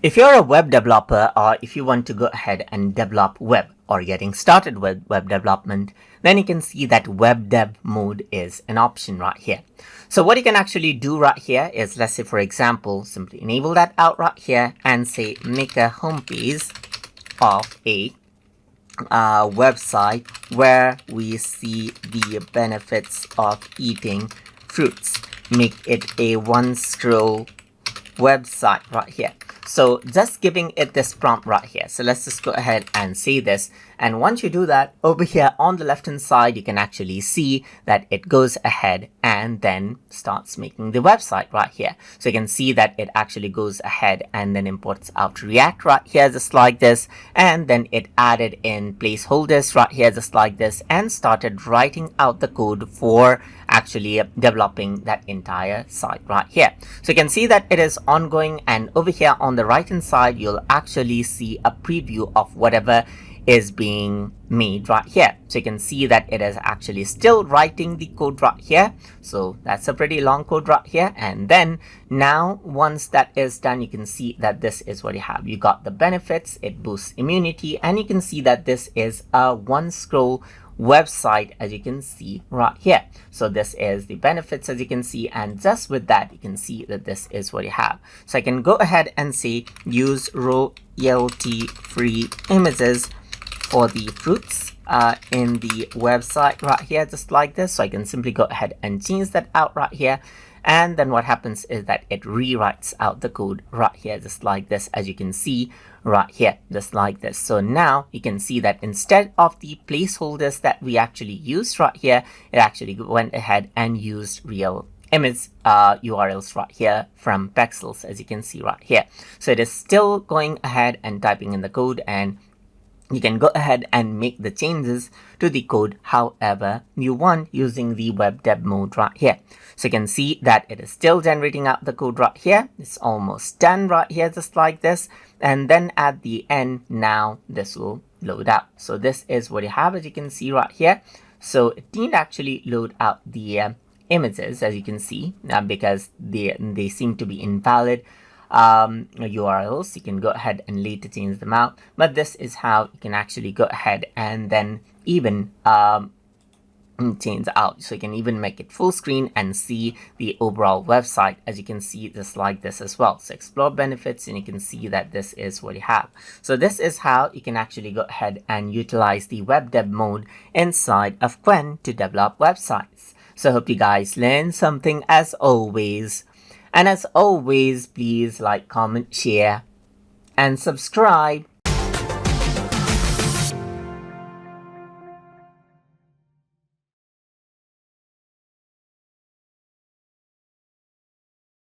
If you're a web developer or if you want to go ahead and develop web or getting started with web development, then you can see that web dev mode is an option right here. So what you can actually do right here is, let's say for example, simply enable that out right here and say make a homepage of a website where we see the benefits of eating fruits. Make it a one scroll website right here. So just giving it this prompt right here. So let's just go ahead and say this. And once you do that, over here on the left hand side, you can actually see that it goes ahead and then starts making the website right here. So you can see that it actually goes ahead and then imports out React right here, just like this. And then it added in placeholders right here, just like this, and started writing out the code for actually developing that entire site right here. So you can see that it is ongoing, and over here on the right hand side, you'll actually see a preview of whatever is being made right here. So you can see that it is actually still writing the code right here. So that's a pretty long code right here. And then now once that is done, you can see that this is what you have. You got the benefits, it boosts immunity, and you can see that this is a one scroll website, as you can see right here. So this is the benefits, as you can see, and just with that you can see that this is what you have. So I can go ahead and say use royalty free images for the fruits in the website right here, just like this. So I can simply go ahead and change that out right here. And then what happens is that it rewrites out the code right here, just like this, as you can see right here, just like this. So now you can see that instead of the placeholders that we actually used right here, it actually went ahead and used real image URLs right here from pixels, as you can see right here. So it is still going ahead and typing in the code, and you can go ahead and make the changes to the code however you want using the web dev mode right here. So you can see that it is still generating out the code right here. It's almost done right here, just like this. And then at the end, now this will load out. So this is what you have, as you can see right here. So it didn't actually load out the images, as you can see, because they seem to be invalid URLs. You can go ahead and later change them out, but this is how you can actually go ahead and then even change out. So you can even make it full screen and see the overall website, as you can see, just like this as well. So explore benefits, and you can see that this is what you have. So this is how you can actually go ahead and utilize the web dev mode inside of Qwen to develop websites. So I hope you guys learned something as always. And as always, please like, comment, share, and subscribe.